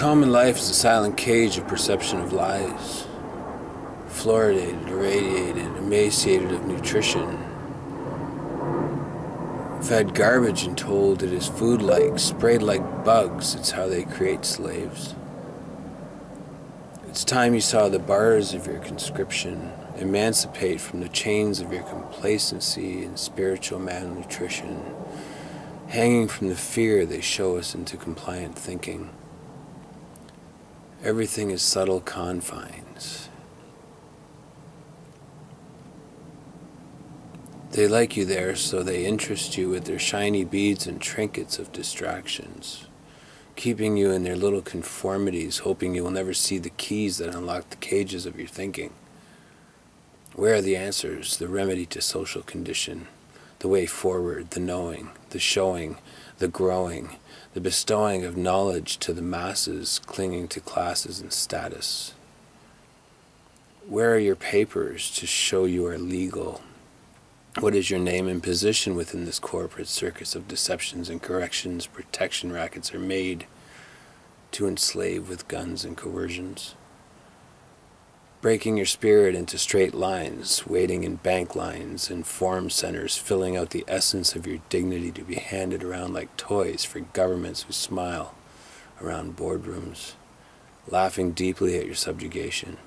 Common life is a silent cage of perception of lies, fluoridated, irradiated, emaciated of nutrition, fed garbage and told it is food-like, sprayed like bugs. It's how they create slaves. It's time you saw the bars of your conscription emancipate from the chains of your complacency and spiritual malnutrition, hanging from the fear they show us into compliant thinking. Everything is subtle confines. They like you there, so they interest you with their shiny beads and trinkets of distractions, keeping you in their little conformities, hoping you will never see the keys that unlock the cages of your thinking. Where are the answers, the remedy to social condition, the way forward, the knowing, the showing, the growing, the bestowing of knowledge to the masses clinging to classes and status? Where are your papers to show you are legal? What is your name and position within this corporate circus of deceptions and corrections? Protection rackets are made to enslave with guns and coercions, breaking your spirit into straight lines, waiting in bank lines and form centers, filling out the essence of your dignity to be handed around like toys for governments who smile around boardrooms, laughing deeply at your subjugation.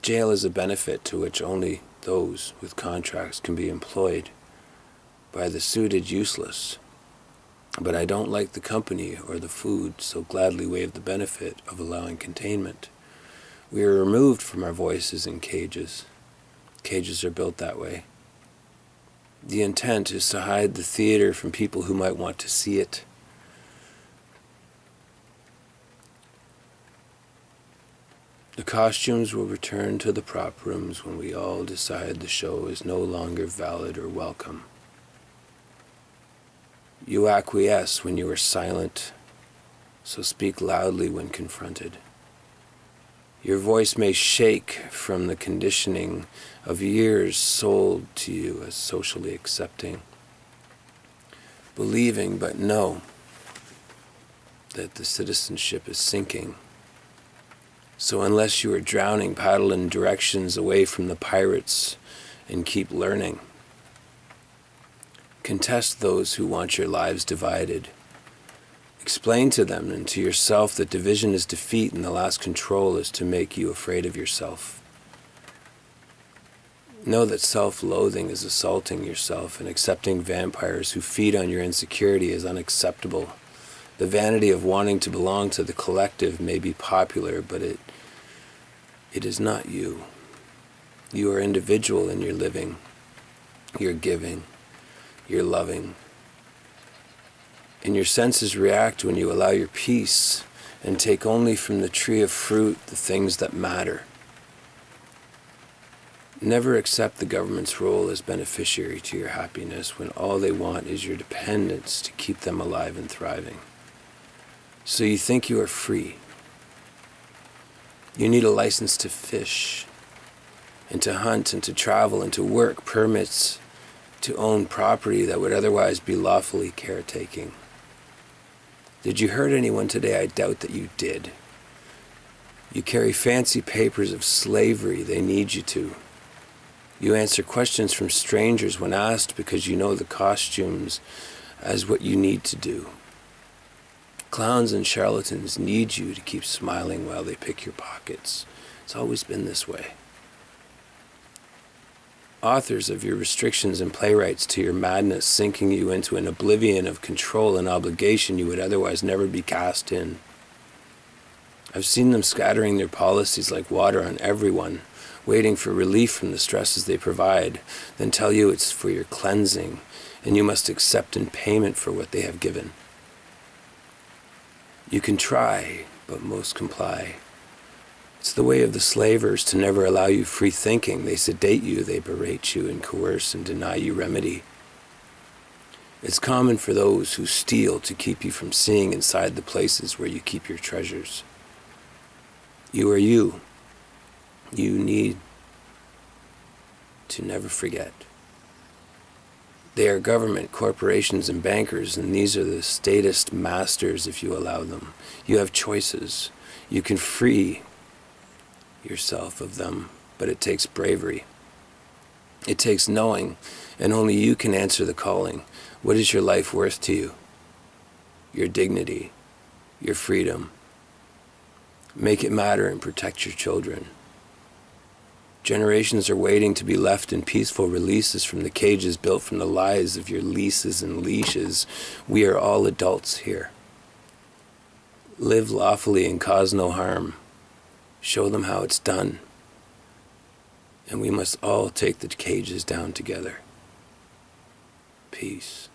Jail is a benefit to which only those with contracts can be employed by the suited useless. But I don't like the company or the food, so gladly waive the benefit of allowing containment. We are removed from our voices in cages. Cages are built that way. The intent is to hide the theater from people who might want to see it. The costumes will return to the prop rooms when we all decide the show is no longer valid or welcome. You acquiesce when you are silent, so speak loudly when confronted. Your voice may shake from the conditioning of years sold to you as socially accepting, believing but know that the citizenship is sinking. So unless you are drowning, paddle in directions away from the pirates and keep learning. Contest those who want your lives divided. Explain to them and to yourself that division is defeat and the last control is to make you afraid of yourself. Know that self-loathing is assaulting yourself, and accepting vampires who feed on your insecurity is unacceptable. The vanity of wanting to belong to the collective may be popular, but it is not you. You are individual in your living, your giving, your loving. And your senses react when you allow your peace and take only from the tree of fruit the things that matter. Never accept the government's role as beneficiary to your happiness when all they want is your dependence to keep them alive and thriving. So you think you are free. You need a license to fish, and to hunt, and to travel, and to work, permits to own property that would otherwise be lawfully caretaking. Did you hurt anyone today? I doubt that you did. You carry fancy papers of slavery. They need you to. You answer questions from strangers when asked because you know the costumes as what you need to do. Clowns and charlatans need you to keep smiling while they pick your pockets. It's always been this way. Authors of your restrictions and playwrights to your madness, sinking you into an oblivion of control and obligation you would otherwise never be cast in. I've seen them scattering their policies like water on everyone, waiting for relief from the stresses they provide, then tell you it's for your cleansing, and you must accept in payment for what they have given. You can try, but most comply. It's the way of the slavers to never allow you free thinking. They sedate you, they berate you, and coerce and deny you remedy. It's common for those who steal to keep you from seeing inside the places where you keep your treasures. You are you. You need to never forget. They are government, corporations, and bankers, and these are the statist masters if you allow them. You have choices. You can free yourself of them, but it takes bravery. It takes knowing, and only you can answer the calling. What is your life worth to you? Your dignity, your freedom. Make it matter and protect your children. Generations are waiting to be left in peaceful releases from the cages built from the lies of your leases and leashes. We are all adults here. Live lawfully and cause no harm. Show them how it's done. And we must all take the cages down together. Peace.